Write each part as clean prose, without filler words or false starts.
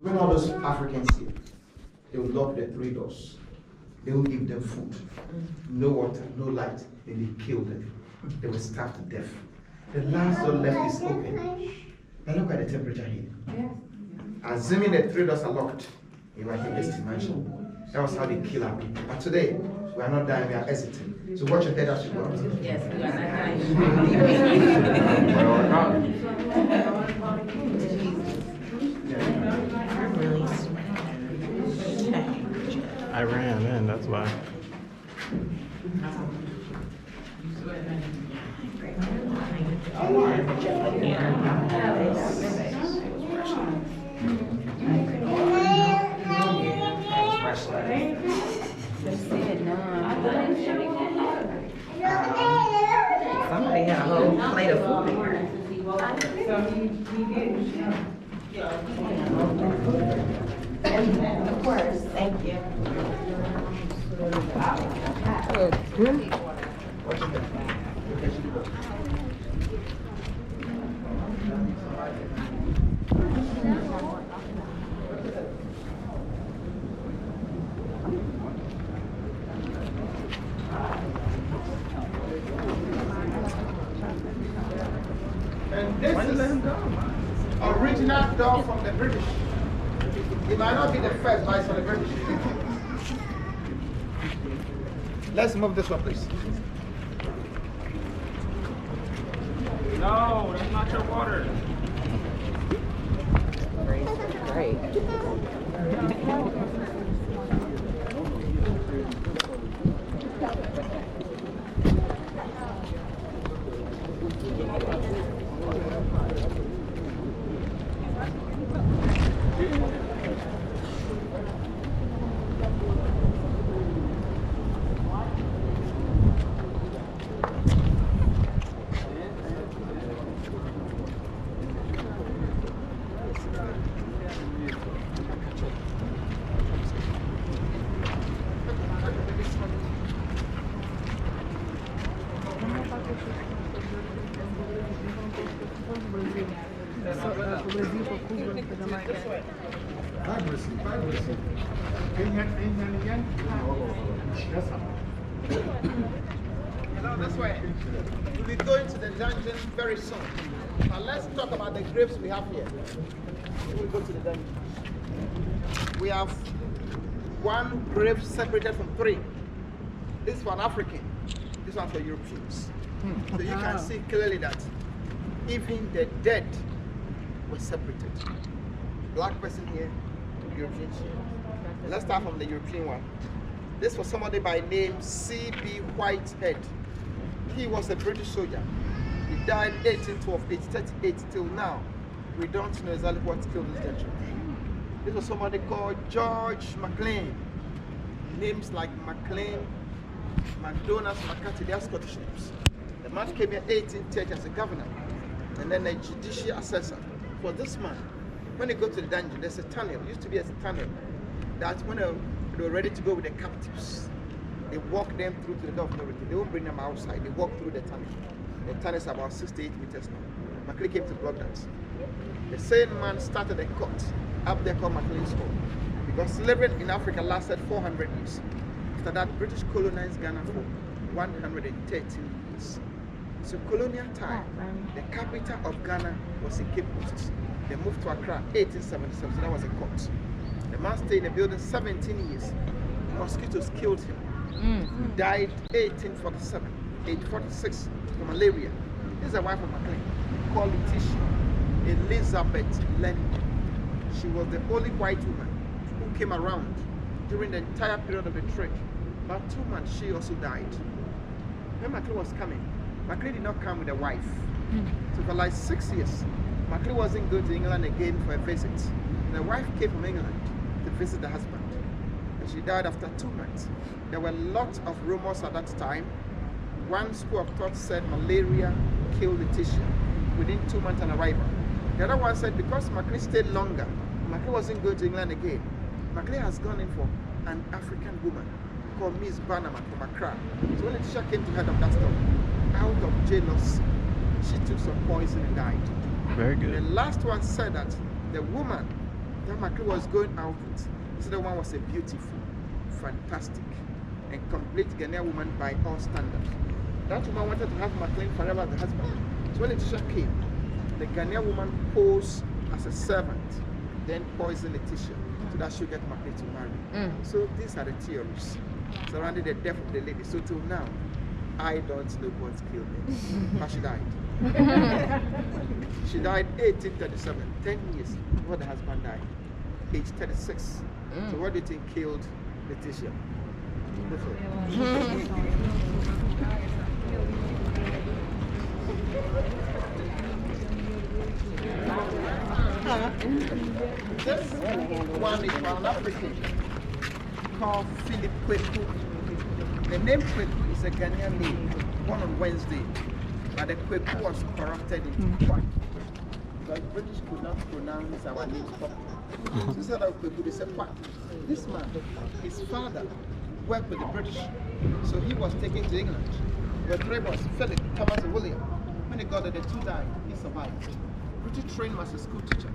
When all those Africans here, they will lock the 3 doors. They will give them food, no water, no light. Then they kill them. They will starve to death. The last door left is open. Now look at the temperature here. Assuming the 3 doors are locked, you might think this dimension. That was how they kill our people. But today, we are not dying, we are exiting. So watch your head as you go out. Yes, we are not dying. I ran in, that's why. Somebody had a whole plate of food here. Of course, thank you. And this is original door from the British. It might not be the first, but it's for the British. Let's move this one, please. No, that's not your water. Great. This way. We'll be going to the dungeon very soon. But let's talk about the graves we have here. We'll go to the dungeon. We have one grave separated from 3. This is for an African. This one for Europeans. So you can see clearly that even the dead were separated. Black person here, Europeans here. Let's start from the European one. This was somebody by name C.B. Whitehead. He was a British soldier. He died 1812, age 38 till now. We don't know exactly what killed this gentleman. This was somebody called George MacLean. Names like MacLean, MacDonald, McCarthy, they are Scottish names. The man came here 1830 as a governor and then a judicial assessor. For this man, when they go to the dungeon, there's a tunnel. It used to be a tunnel that when they were ready to go with the captives, they walk them through to the door of no return. They won't bring them outside. They walk through the tunnel. The tunnel is about 6 to 8 meters long. Maclean came to block that. The same man started a court up there called Maclean's Court because slavery in Africa lasted 400 years. After that, British colonized Ghana for 113 years. So colonial time, the capital of Ghana was in Cape Coast. They moved to Accra 1877, so that was a court. The man stayed in the building 17 years. Mosquitoes killed him. He died 1847, age 46, from malaria. This is the wife of MacLean, called Letitia Elizabeth Lennon. She was the only white woman who came around during the entire period of the trade. About 2 months, she also died. When MacLean was coming, MacLean did not come with a wife. So for like 6 years, MacLean wasn't going to England again for a visit. The wife came from England to visit the husband. And she died after 2 months. There were lots of rumors at that time. One school of thought said malaria killed Letitia within 2 months on arrival. The other one said because MacLean stayed longer, MacLean wasn't going to England again. MacLean has gone in for an African woman called Miss Bannerman from Accra. So when Letitia came to head of that story, out of jealousy, she took some poison and died. Very The good. last one said that the woman That Makri was going out with. This other one was a beautiful, fantastic, and complete Ghanaian woman by all standards. That woman wanted to have McLean forever as the husband. So when Letitia came, the Ghanaian woman posed as a servant, then poisoned Letitia so that she'll get McLean to marry. So these are the theories surrounding the death of the lady. So till now, I don't know what killed her. How she died. She died 1837, 10 years before the husband died, age 36. So what do you think killed Letitia? This one is an African called Philip Kweku. The name Kweku is a Ghanaian name, born on Wednesday, but the Kweku was corrupted into Kwak. Because British could not pronounce our names properly. So instead of Kweku, they said Kwak. This man, his father, worked with the British, so he was taken to England. The three was Philip, Thomas, and William. When he got there, the two died. He survived. British trained him as a school teacher.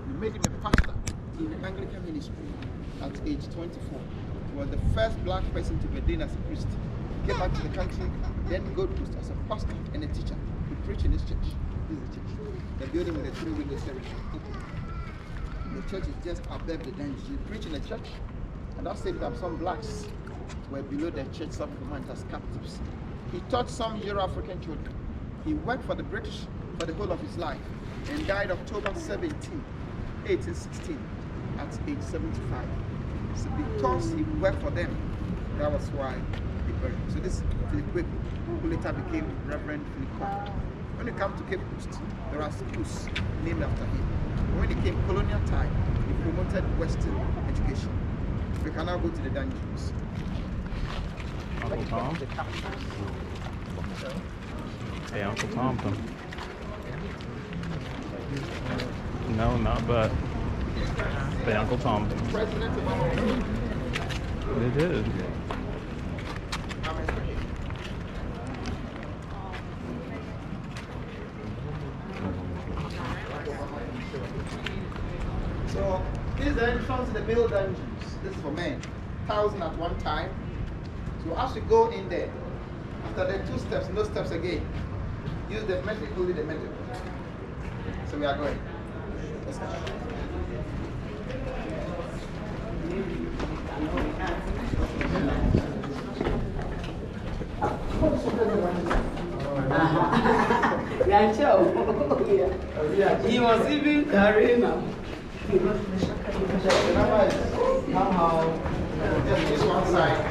We made him a pastor in the Anglican ministry at age 24. He was the first black person to be ordained as a priest. He came back to the country, then Gold Coast as a pastor and a teacher. He preached in his church. This is the church. The building with the 3 windows everything. The church is just above the dungeon. He preached in the church, and that saved up some blacks were below the church supplement as captives. He taught some Euro-African children. He worked for the British for the whole of his life and died October 17, 1816 at age 75. So because he worked for them, that was why he buried him. So this is Philip Kweku, who later became Reverend Philip Kweku. When you come to Cape Coast, there are schools named after him. When he came colonial time, he promoted Western education. We can now go to the dungeons. Uncle Tom? Hey, Uncle Tom. No, not but. Hey, Uncle Tom. President of our country. They did. So this is the entrance to the male dungeons. This is for men, 1,000 at one time. So as we go in there, after the 2 steps, no steps again. Use the metric, only the metric. So we are going. Let's go. Yeah, Joe. He was even carrying him. Somehow, just use one side.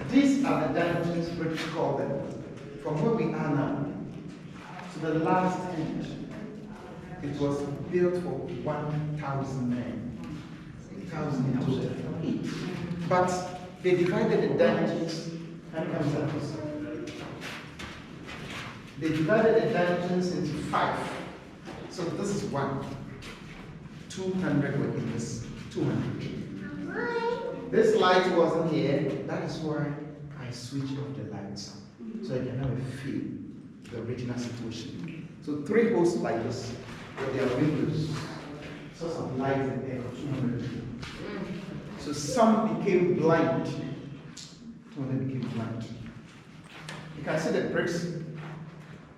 These are the dungeons British call them. From where we are now to the last end, it was built for 1,000 men. 1,000 each. But they divided the dungeons and comes They divided the dungeons into 5. So this is 1. 200 were in this. 200. This light wasn't here. That is why I switched off the lights. So you can have a feel the original situation. So 3 holes like this with their windows. Source of light in there for 200 people. So some became blind. 200 became blind. You can see the bricks.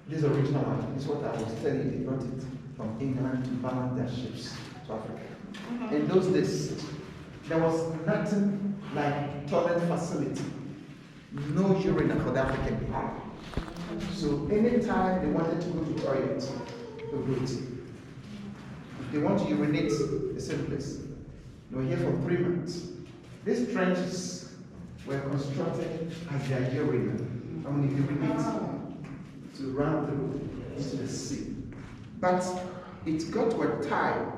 This original one. This is what I was telling you. They brought it from England to balance their ships to Africa. In those days, there was nothing like toilet facility. No urinal for the African people. So anytime they wanted to go to the toilet, they would go to. If they want to urinate, the same place. They were here for 3 months. These trenches were constructed as their urinal. And when you urinate, to run through into the sea. But it got to a time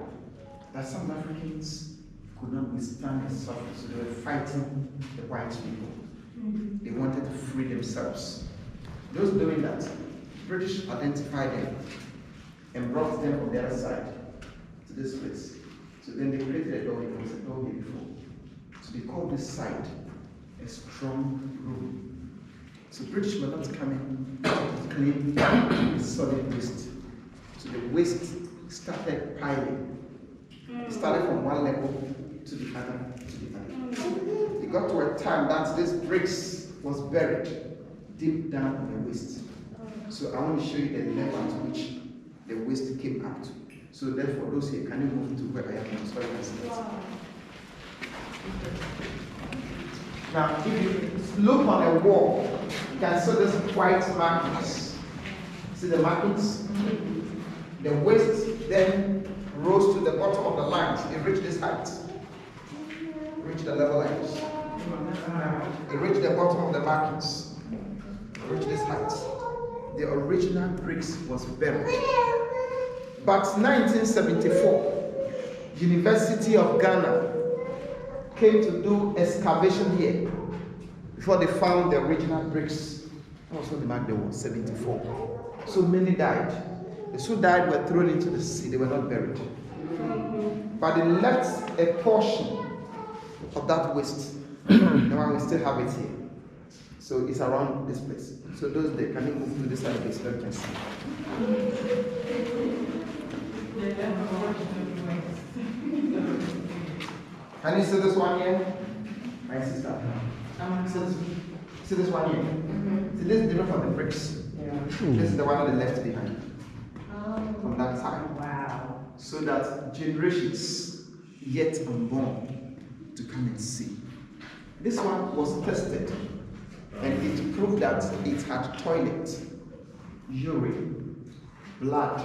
that some Africans could not withstand the suffering, so they were fighting the white people. They wanted to free themselves. Those doing that, British identified them and brought them from the other side to this place. So then they created a door. There was a door here before. So they called this side a strong room. So British were not coming to clean solid waste. So the waste started piling. It started from one level to the other, to the other. It got to a time that this bricks was buried deep down in the waste. So I want to show you the level at which the waste came up to. So therefore, those here, can you move to where I am now? So I can see that. Now, if you look on a wall, you can see these white markings. See the markings? The waste then rose to the bottom of the lines. It reached this height. It reached the level like this. It reached the bottom of the markings. It reached this height. The original bricks was buried. But 1974, University of Ghana came to do excavation here before they found the original bricks. Also the mark there was 74. So many died. Those who died were thrown into the sea. They were not buried. But they left a portion of that waste. Now we still have it here. So it's around this place. So those days, can you move to this side of this so you can see? Can you see this one here? My sister. See this one here? See, this is different from the bricks. This is the one that they left behind. From that time. Wow. So that generations yet unborn to come and see. This one was tested and it proved that it had toilet, urine, blood,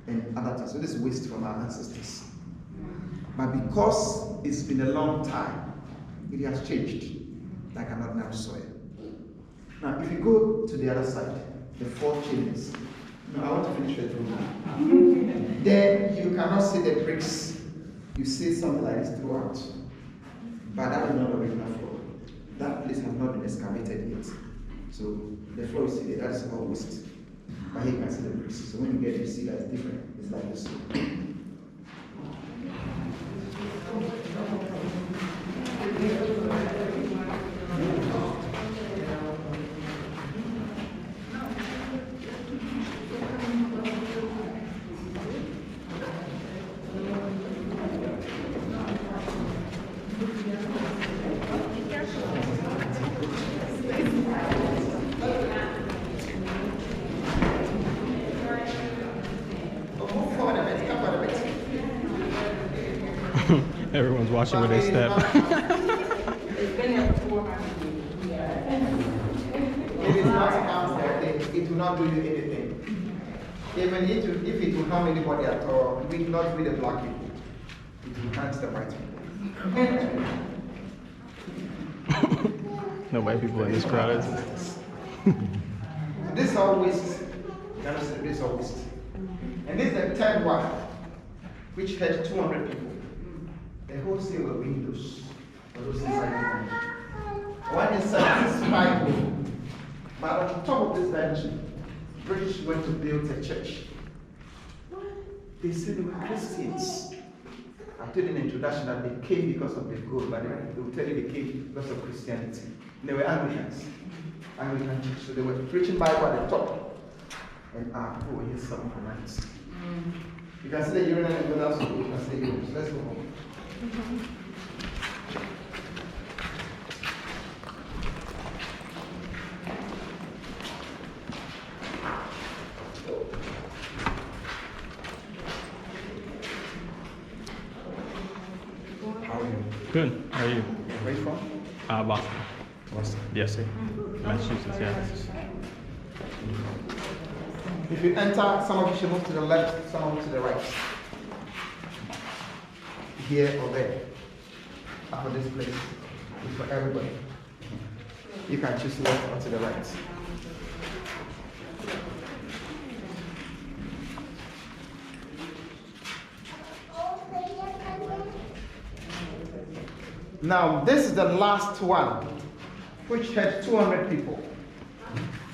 and other things. So this is waste from our ancestors. But because it's been a long time, it has changed like an ordinary soil. Now, if you go to the other side, the 4 chambers. No, I want to finish the room. Then you cannot see the bricks. You see something like this throughout. But that is not the original floor. That place has not been excavated yet. So the floor you see there, that is all waste. But here you can see the bricks. So when you get it, you see that it's different. It's like this. Everyone's watching where they step. It's been here for 400 It is not counted. It will not do you anything. Even if it will harm anybody at all, it will not be the black people. It will hurt the white people. No white people in this crowd. This is all waste. This is all waste. And this is the 10th one, which had 200 people. The whole thing were windows. For those inside the bench. One inside is 5 people. But on top of this bench, British went to build a church. They said they were Christians. I told in the introduction that they came because of the gold, but they will tell you they came because of Christianity. And they were Anglicans. Anglican church. So they were preaching Bible at the top. And here's some comments. You can see the urinal and go down, so you can see the urinal. So let's go home. How are you? Good. How are you? Where are you from? Boston. Boston. Yes, sir. Massachusetts, yeah. If you enter, some of you should move to the left, some of you to the right. Here or there. After this place. It's for everybody. You can choose left or to the right. Now, this is the last one, which had 200 people.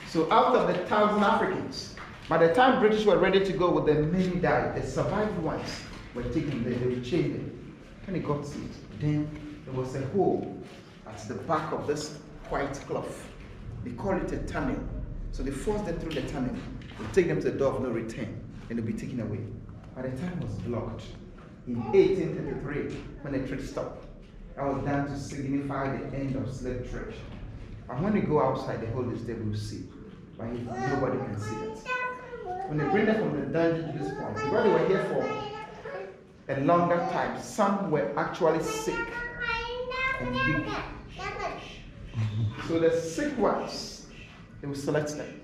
So out of the 1,000 Africans, by the time British were ready to go with them, many died. The survived ones were taken there, they were chained them. When they got to it, then there was a hole at the back of this white cloth. They call it a tunnel. So they forced them through the tunnel. They take them to the door of no return, and they'll be taken away. By the time it was blocked, in 1833, when the trade stopped, that was done to signify the end of slave trade. And when they go outside, the whole is they will see. But nobody can see it. When they bring them from the dungeon to this point, because they were here for a longer time, some were actually sick and weak. So the sick ones, they will select them.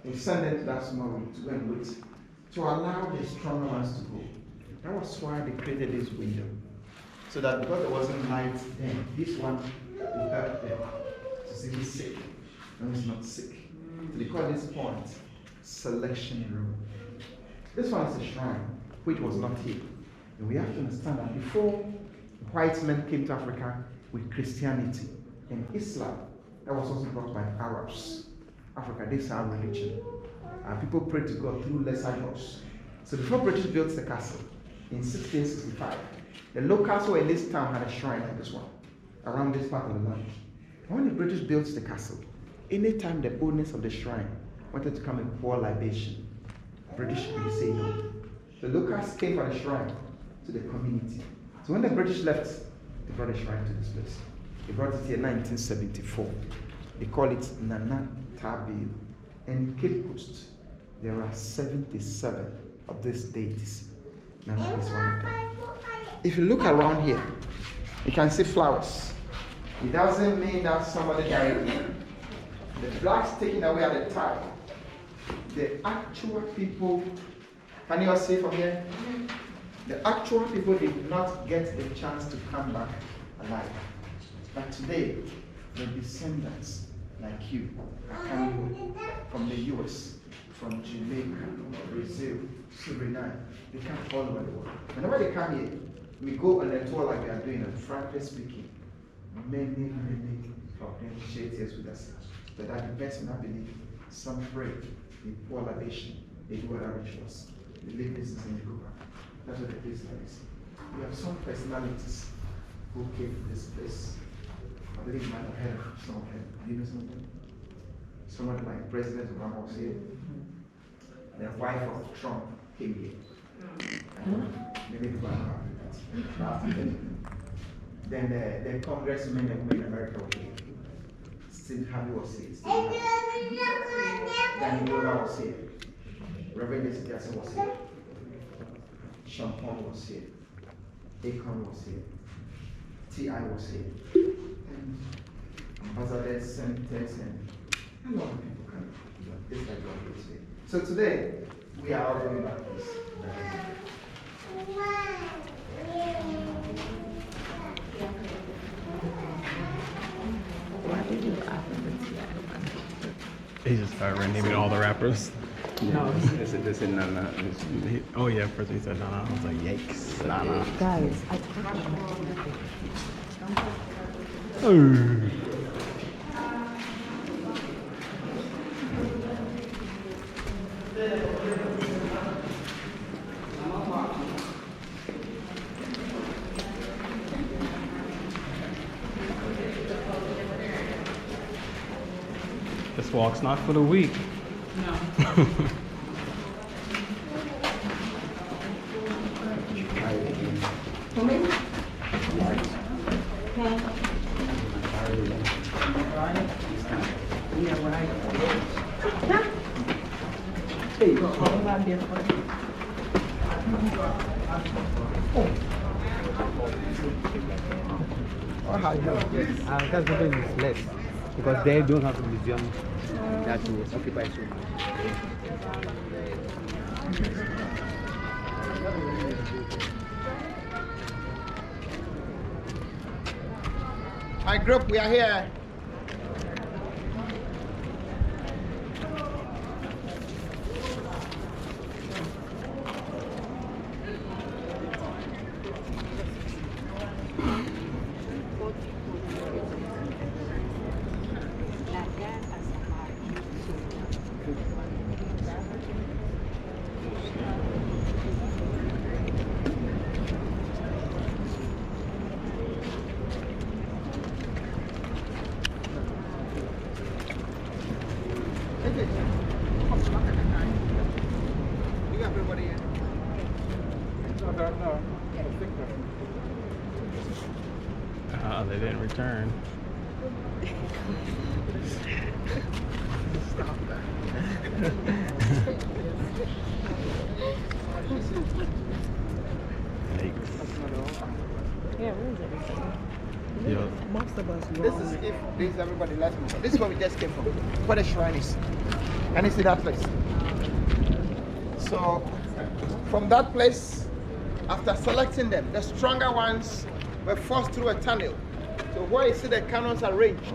They will send them to that small room to go and wait, to allow the stronger ones to go. That was why they created this window. So that because there wasn't light then, this one will help them to see who's sick and who's not sick. So they call this point selection room. This one is a shrine, which was not here. And we have to understand that before white men came to Africa with Christianity and Islam, that was also brought by Arabs. Africa, this is our religion. And people pray to God through lesser gods. So before British built the castle in 1665, the locals who were in this town had a shrine like this one, around this part of the land. And when the British built the castle, anytime the owners of the shrine wanted to come and pour libation, British would say no. The locals came for the shrine to the community. So when the British left, they brought the shrine to this place. They brought it here in 1974. They call it Nana Tabil. And in Cape Coast, there are 77 of these deities. Nana is one of them. If you look around here, you can see flowers. It doesn't mean that somebody died. The blacks taken away at the time. The actual people, can you all see from here? The actual people did not get the chance to come back alive. But today, the descendants like you are coming from the US, from Jamaica, Brazil, Suriname. They come all over the world. Whenever they come here, we go on a tour like we are doing, and frankly speaking, many of them share tears with us. But that depends on our belief. Some pray, they pour libation, they do other rituals, they live business and they go back. That's what the place is. We have some personalities who came to this place. I believe you might have heard of some of them. Do you know some of them? Someone like President Obama was here. The wife of Trump came here. Maybe people are Africans. Then the congressmen and women in America were here. Steve Harvey was here. Danny Yoga was here. Reverend Jesse Jackson was here. Sean Paul was here. Akon was here. T.I. was here. And Ambassador Senators and a lot of people come. This guy was here. So today, we are all going back this. Why did you offer He just started renaming all the rappers. No. This is Nana. Oh yeah, first he said Nana. I was like, yikes, Nana. Guys, I told you. This walk's not for the weak. No. That's the thing is less because they don't have a museum that will occupy so much. My group, we are here. You got everybody in. They didn't return. Stop that. Yeah, where is everything? Yo, Most of us This is if this is everybody last move. This is where we just came from. Where the shrine is. And you see that place. So from that place, after selecting them, the stronger ones were forced through a tunnel. So where you see the cannons arranged,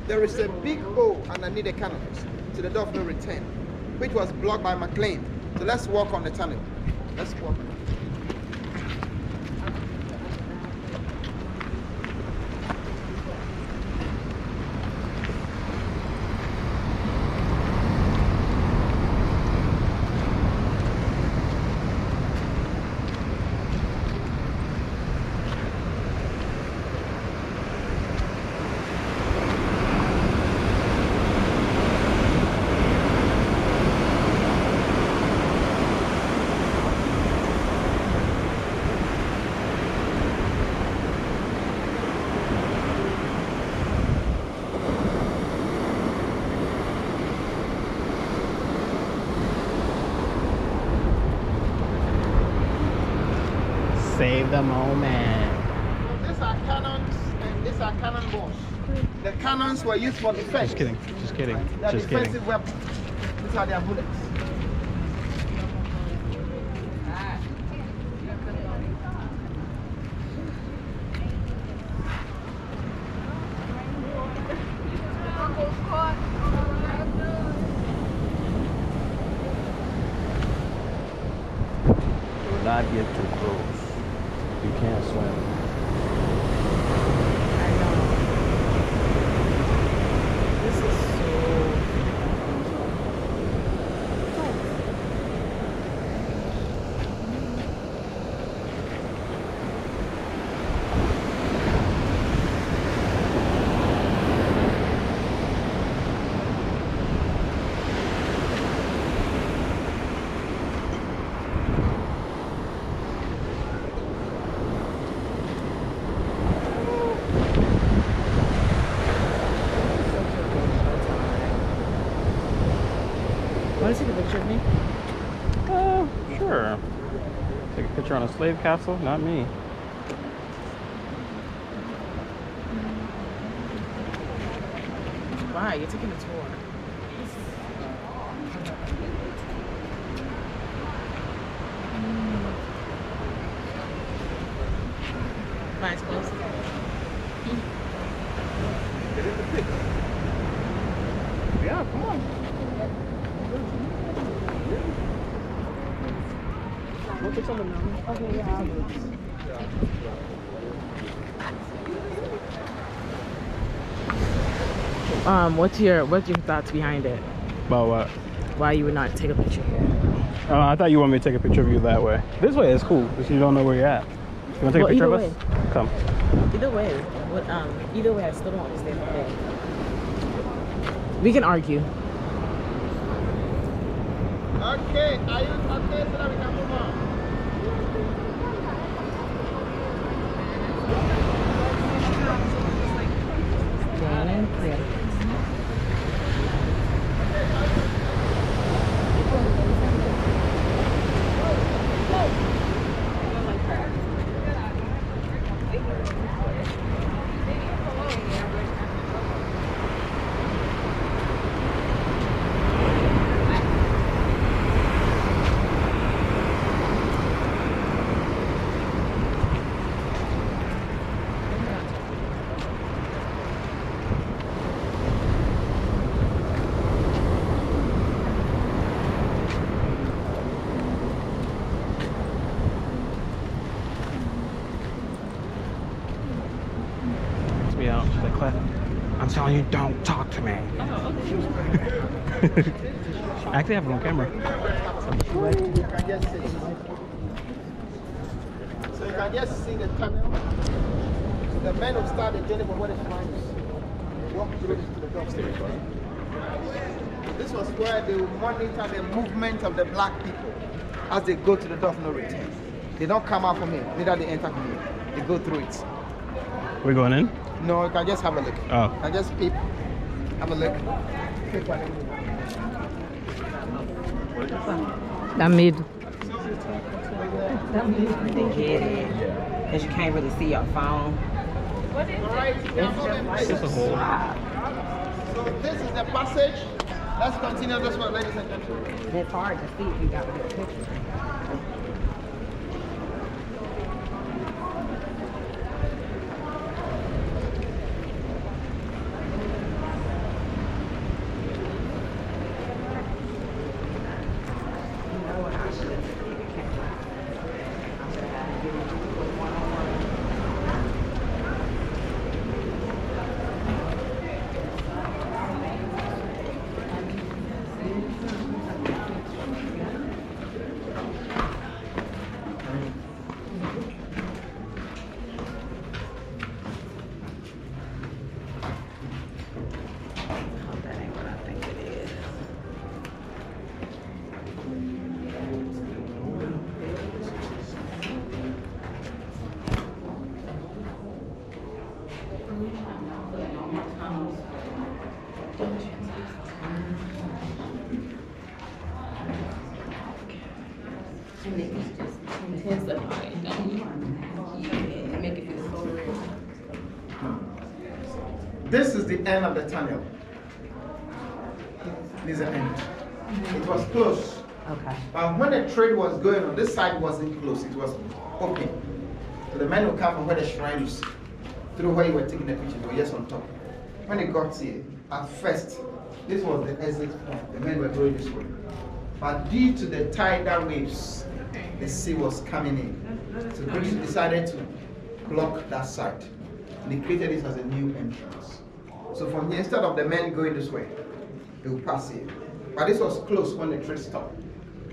there is a big hole underneath the cannons to the door of no return, which was blocked by McLean. So let's walk on the tunnel. Let's walk. save the moment. These are cannons and these are cannonballs. The cannons were used for defense. Just kidding. Just kidding. They're Just defensive kidding. weapons. These are their bullets. Do not get too close. You can't swim. This is so. Want to take a picture of me? Sure. Take a picture on a slave castle? Not me. Why? You're taking a tour. Fine, it's close. Yeah, come on. Look at someone now. Okay, yeah. What's your thoughts behind it? About what? why you would not take a picture here. I thought you wanted me to take a picture of you that way. This way is cool, because you don't know where you're at. You want to take a picture of us? Come. Either way, I still don't understand the thing. We can argue. Okay, are you okay so that we can move on? Yeah. Me out. She's like, Clef, I'm telling you, don't talk to me. I actually have it on camera. You can just see. So you can just see the tunnel. So the men will start the journey from where the shrines walk through to the door. This was where they would monitor the movement of the black people as they go to the door of no return. They don't come out from here, neither they enter from here. They go through it. We're going in? No, you can just have a look. Oh. You can just peep, have a look. Peep one. That mid. They get it. Because you can't really see your phone. Alright, It's a hole. so this is the passage. Let's continue this one, ladies and gentlemen. It's hard to see if you got a good picture. That ain't what I think it is. Intensify it, don't you? Yeah, make it feel so real. This is the end of the tunnel. This is the end. It was closed. Okay. But when the trade was going on, this side wasn't closed, it was open. So the men would come from where the shrine is, through where you were taking the picture, they were just on top. When they got here, at first, this was the exit point. The men were going this way. But due to the tidal waves, the sea was coming in. So British decided to block that side. And they created this as a new entrance. So from here, instead of the men going this way, they would pass here. But this was closed when the trade stopped,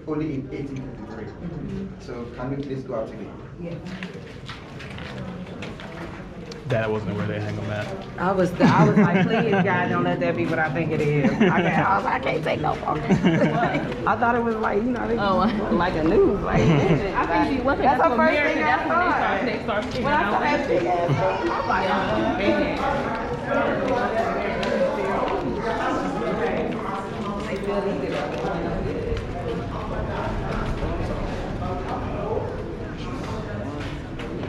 only in 1853. So can we please go out again? Yeah. That wasn't where they hang them at. I was like, please, God, don't let that be what I think it is. I can't take no photos. I thought it was like, you know, like a news. Like, I think she wasn't. That's the what first America- thing I That's when thought. they start figuring When I out saw that big ass thing, I'm like, they feel these.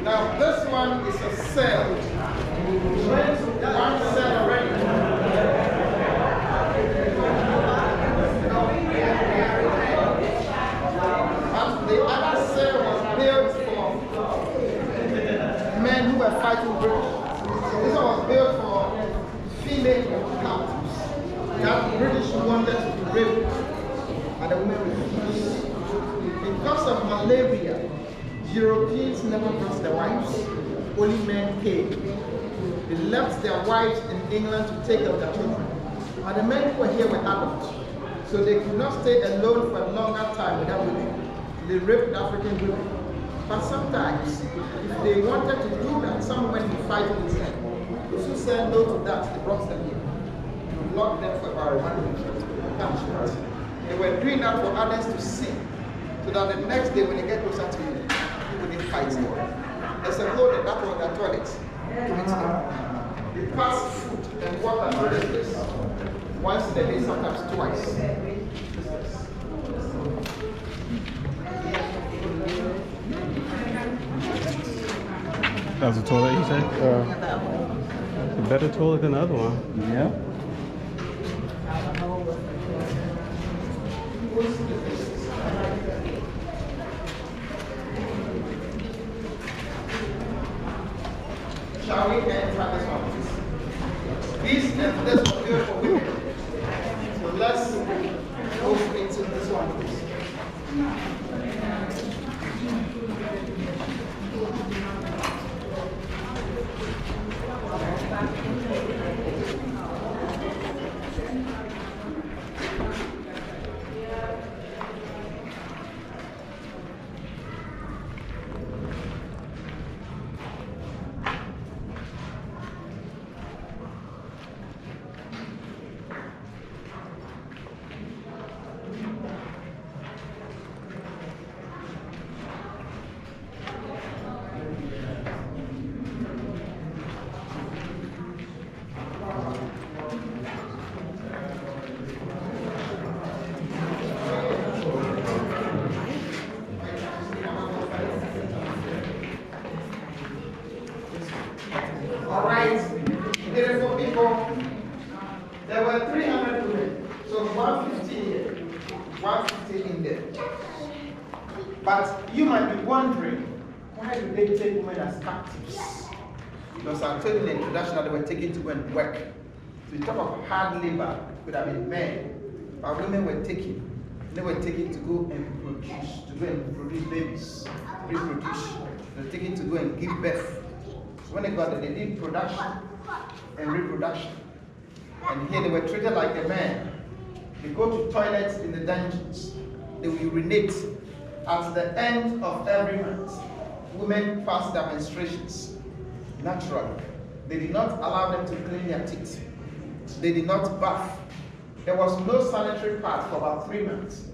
Now this one is a cell. One cell already. And the other cell was built for men who were fighting British. This one was built for female captives. That British wanted to be raped, and the women refused. Because of malaria, Europeans never brought their wives, only men came. They left their wives in England to take care of their children. And the men who were here were adults. So they could not stay alone for a longer time without women. They raped African women. But sometimes, if they wanted to do that, some women would fight with them. Those who said no to that, they brought them here. You locked them for about 1 week. They were doing that for others to see, so that the next day when they get closer to you, you wouldn't fight them. There's a hole in that was their toilet. They pass food and water to the place. Once a day, sometimes twice. That was a toilet, you said? A better toilet than the other one. Yeah. Shall we enter this one, please? This and this one here for women. So let's move into this one, please. All right, beautiful people. There were 300 women, so 150 here, 150 in there. But you might be wondering, why do they take women as captives? Because I told you in the introduction that they were taken to go and work. So you talk of hard labor, could have been men, but women were taken. They were taken to go and produce babies, reproduce. They were taken to go and give birth. When they got there, they did production and reproduction. And here they were treated like a man. They go to toilets in the dungeons. They will urinate. At the end of every month, women pass their menstruations naturally. They did not allow them to clean their teeth. They did not bath. There was no sanitary pad for about 3 months.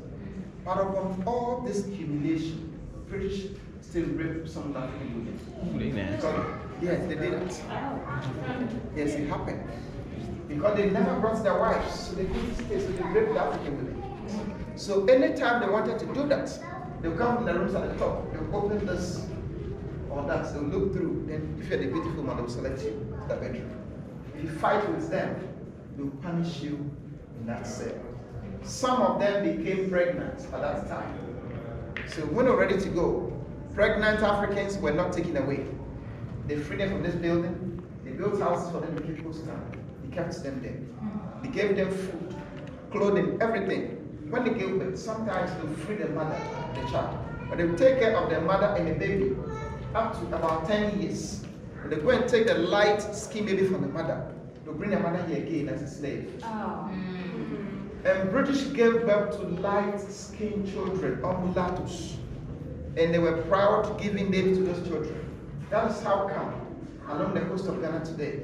But upon all this humiliation, British still raped some African women. Yes, they did it. Yes, it happened. Because they never brought their wives, so they couldn't stay, so they raped the African women. So anytime they wanted to do that, they would come from the rooms at the top, they would open this or that, they would look through, then if you're the beautiful man, they will select you to the bedroom. If you fight with them, they will punish you in that cell. Some of them became pregnant at that time. So when they were ready to go, pregnant Africans were not taken away. They freed them from this building. They built houses for them to keep posted. They kept them there. They gave them food, clothing, everything. When they gave birth, sometimes they would free the mother, the child. But they would take care of their mother and the baby up to about 10 years. And they go and take the light skin baby from the mother. They'll bring the mother here again as a slave. Oh. And British gave birth to light-skinned children, or mulattoes. And they were proud giving names to those children. That is how come, along the coast of Ghana today,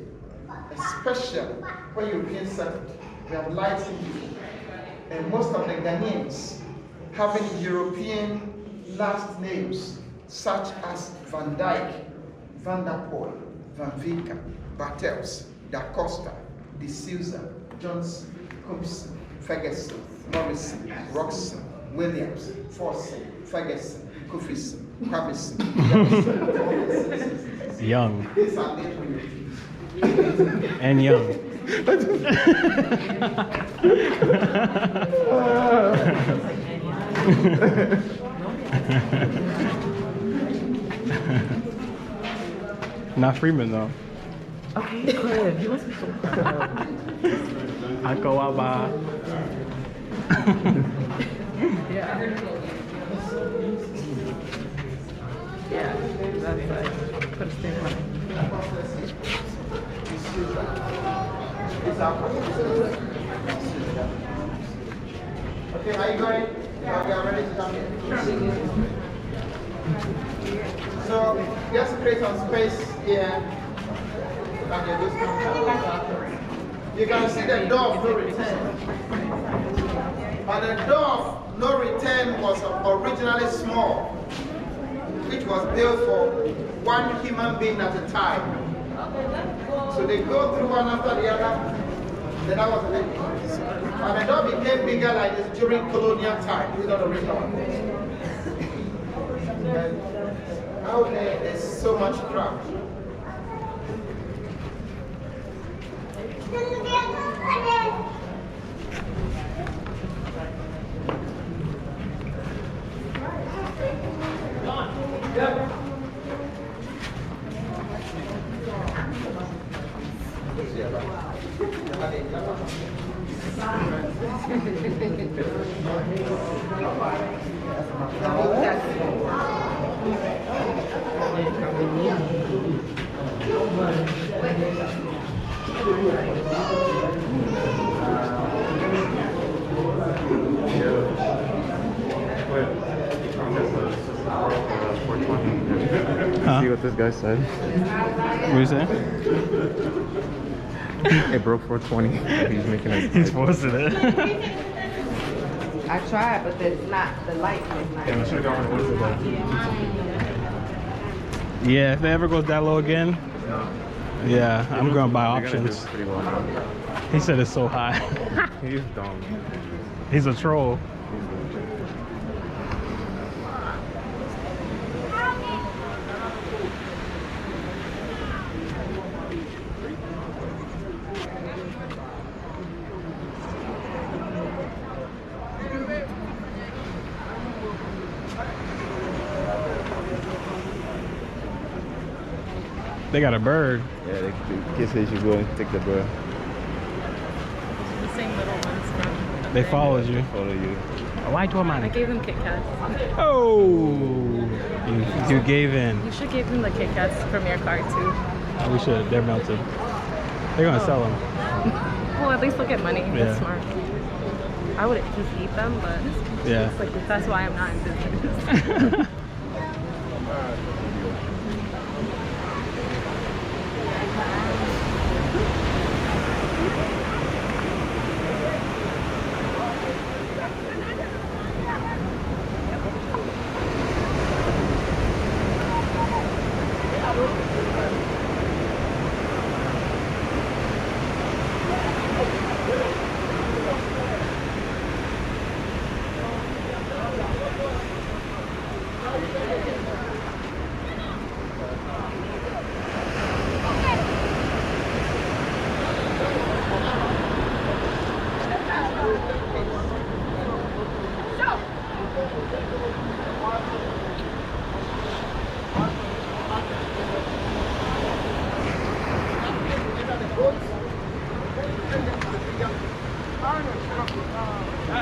especially when Europeans settled, we have light-skinned people. And most of the Ghanaians having European last names, such as Van Dyke, Van der Poel, Van Vinca, Bartels, Da Costa, De Souza, Johnson, Compson, Ferguson, Morrison, Roxon, Williams, Forson, Ferguson, Kufison, Kwabison, Young. These are names. And young. Not Freeman though. Okay, good. You must be so proud. Ako Waba. Yeah. Yeah. That's like, put a stamp on it. Okay, are you going? Yeah, we are ready to come in. So, just create some space here. You can see the door of no return. But the door of no return was originally small, which was built for one human being at a time. So they go through one after the other. Then that was it. And the door became bigger like this during colonial time. This is not the original one. Out there, there's so much crowd. See what this guy said? What you say? It broke 420. He's making it. He's posted it. I tried, but it's not, the light is not. Yeah, we should have gone with Wednesday. Yeah, if it ever goes that low again, yeah, I'm going to buy options. Pretty well now. He said it's so high. He's dumb. He's a troll. They got a bird. Yeah, the kid says you go and take the bird. The same little ones from. They followed you. Follow you. Why do I gave them Kit Kats. Oh, you gave in. You should give them the Kit Kats from your car too. We should. They're melted. They're gonna sell them. Well, at least they'll get money. Yeah. That's smart. I wouldn't just eat them, but Yeah. it's like that's why I'm not in business.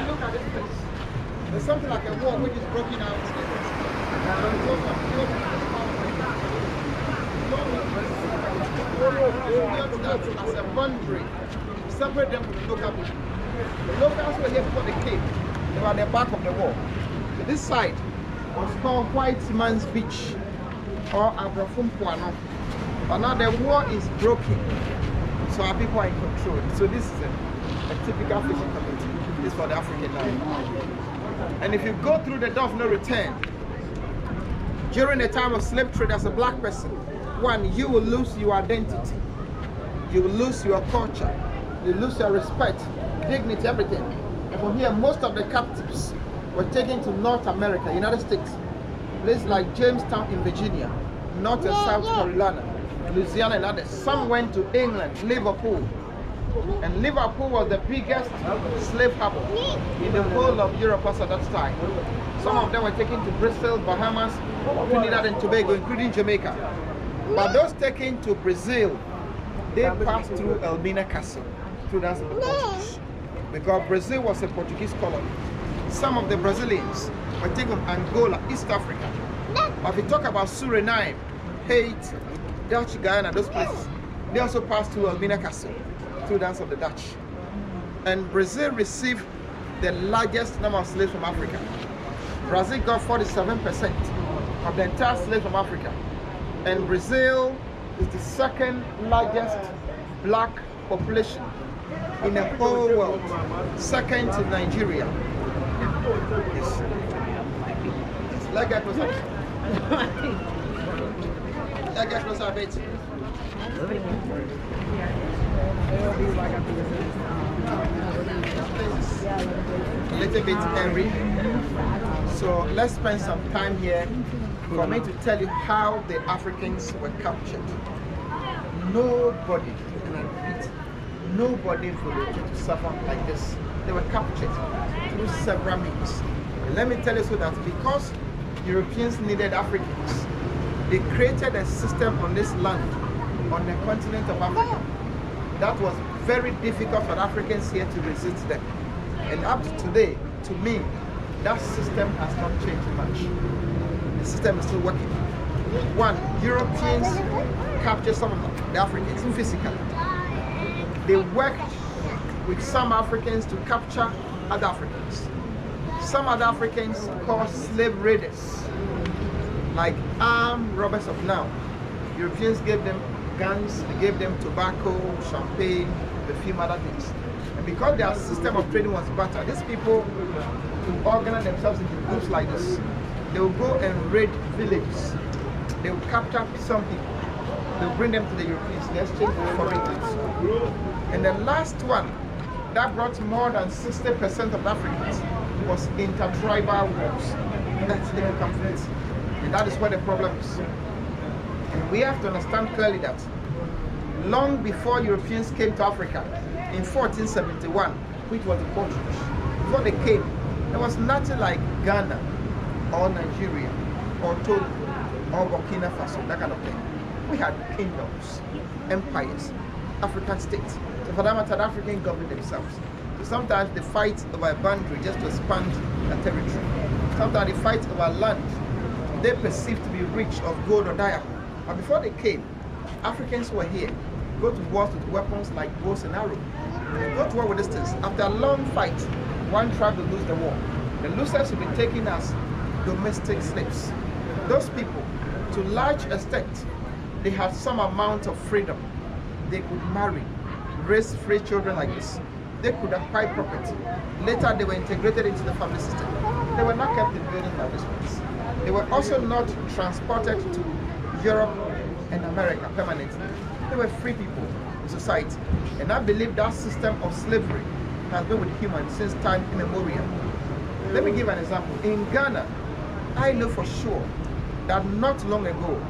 Look at this place. There's something like a wall which is broken out. As a boundary, separate them from the local people. The locals were here before they came. They were at the back of the wall. So this side was called White Man's Beach or Abrafum Puano. But now the wall is broken. So our people are in control. So this is a typical fishing community. This is for the African now. And if you go through the door of no return, during the time of slave trade as a black person, one, you will lose your identity. You will lose your culture. You lose your respect, dignity, everything. And from here, most of the captives were taken to North America, United States. Places like Jamestown in Virginia, North and South Carolina, Louisiana and others. Some went to England, Liverpool. And Liverpool was the biggest slave harbor in the whole of Europe at that time. Some of them were taken to Bristol, Bahamas, Trinidad and Tobago, including Jamaica. But those taken to Brazil, they passed through Elmina Castle, through the Portuguese. Because Brazil was a Portuguese colony. Some of the Brazilians were taken from Angola, East Africa. But if you talk about Suriname, Haiti, Dutch Guyana, those places, they also passed through Elmina Castle, through the hands of the Dutch. And Brazil received the largest number of slaves from Africa. Brazil got 47% of the entire slaves from Africa. And Brazil is the second largest black population in the whole world, second to Nigeria. Yes. Let's get closer. Let's get closer a bit. A little bit hairy. So let's spend some time here for me to tell you how the Africans were captured. Nobody, and I repeat, nobody volunteered to suffer like this. They were captured through several means. And let me tell you so that because Europeans needed Africans, they created a system on this land, on the continent of Africa, that was very difficult for Africans here to resist them. And up to today, to me, that system has not changed much. The system is still working. One, Europeans captured some of the Africans physically. They worked with some Africans to capture other Africans. Some other Africans called slave raiders, like armed robbers of now. Europeans gave them guns, they gave them tobacco, champagne, perfume, other things. And because their system of trading was better, these people would organize themselves into groups like this. They will go and raid villages. They will capture some people. They will bring them to the Europeans in exchange for foreign goods. And the last one that brought more than 60% of Africans was intertribal wars. That's the conflict. And that is where the problem is. And we have to understand clearly that long before Europeans came to Africa, in 1471, which was the Portuguese, before they came, there was nothing like Ghana or Nigeria or Togo or Burkina Faso, that kind of thing. We had kingdoms, empires, African states. So for that matter, the Africans govern themselves. So sometimes they fight over a boundary just to expand their territory. Sometimes they fight over land they perceived to be rich of gold or diamond. But before they came, Africans were here. Go to wars with weapons like bows and arrows. They go to war with these things. After a long fight, one tribe will lose the war. The losers will be taken as domestic slaves. Those people, to large extent, they had some amount of freedom. They could marry, raise free children like this. They could acquire property. Later, they were integrated into the family system. They were not kept in buildings like this ones. They were also not transported to Europe and America permanently. They were free people in society. And I believe that system of slavery has been with humans since time immemorial. Let me give an example. In Ghana, I know for sure that not long ago,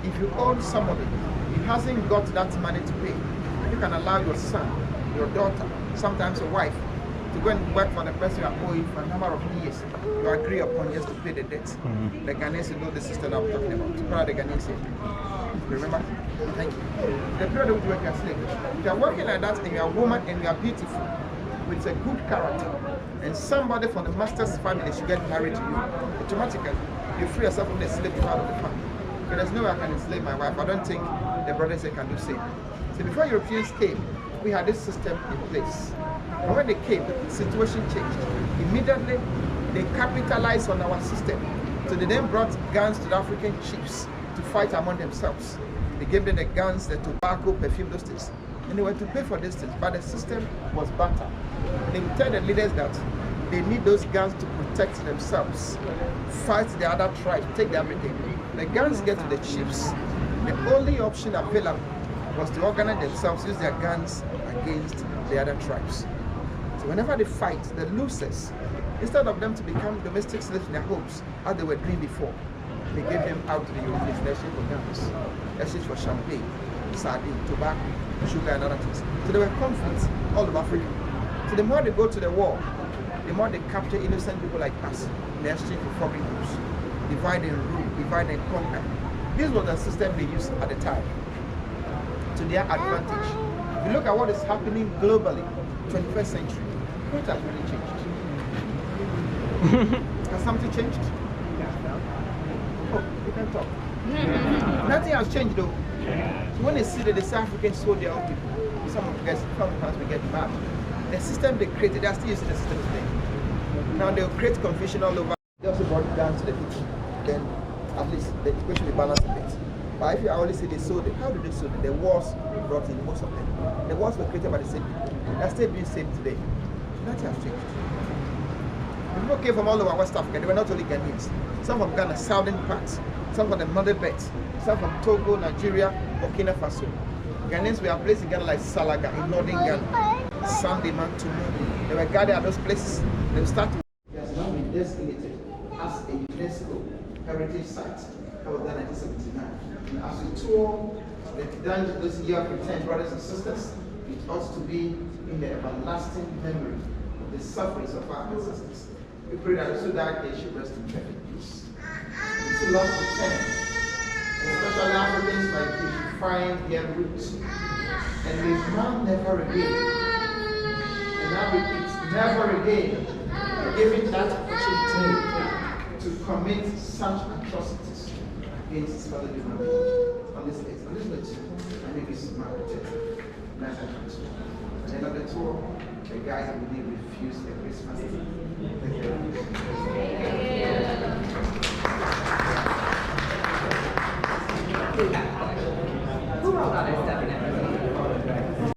if you own somebody, he hasn't got that money to pay, you can allow your son, your daughter, sometimes your wife, to go and work for the person you are owing for a number of years. You agree upon just to pay the debt. The Ghanaians know the system I'm talking about. What are the Ghanaians? Remember? Thank you. The period of work as slave. If you are working like that and you are a woman and you are beautiful, with a good character, and somebody from the master's family should get married to you, automatically you free yourself from the slave part of the family. But there's no way I can enslave my wife. I don't think the brothers can do same. So before Europeans came, we had this system in place. But when they came, the situation changed. Immediately, they capitalized on our system. So they then brought guns to the African chiefs to fight among themselves. They gave them the guns, the tobacco, perfume, those things. And they were to pay for these things, but the system was better. They would tell the leaders that they need those guns to protect themselves, fight the other tribes, take everything. The guns get to the chiefs. The only option available was to organize themselves, use their guns against the other tribes. So whenever they fight, the losers, instead of them to become domestic slaves in their homes, as they were doing before, they gave them out to the Europeans in exchange for guns, exchange for champagne, sardine, tobacco, sugar, and other things. So there were conflicts all over Africa. So the more they go to the war, the more they capture innocent people like us in exchange for foreign goods. Divide and rule, divide and conquer. This was the system they used at the time, to their advantage. If you look at what is happening globally, 21st century, what has really changed? Has something changed? Oh, you can talk. Nothing has changed though. So when they see that the South Africans sold their own people, sometimes we get mad. The system they created, they are still using the system today. Now they'll create confusion all over. They also brought it down to the people. Then at least the equation will balance a bit. But if you always say they sold it, how did they sold it? The wars brought in most of them. The wars were created by the same people. They're still being saved today. That has changed. People came from all over West Africa. They were not only Ghanaians. Some from Ghana, southern parts. Some from the Northern Belt. Some from Togo, Nigeria, Burkina Faso. Ghanaians were placed in Ghana like Salaga in northern Ghana. Sunday, Mantumu. They were gathered at those places. They will start to. It has now been designated as a UNESCO heritage site. That was done in 1979. And as we tour the dungeon this year of 10 brothers and sisters, it ought to be in the everlasting memory of the sufferings of our ancestors. We pray that those who died, they should rest in perfect peace. We still love to return, especially Africans like you, should find their roots. And may man never again, and I repeat, never again, given that opportunity to commit such atrocities against his fellow human beings on this earth. On this note, I think this is my protector. Nice and country. At the end of the tour, the guys will refuse the Christmas. Thank you.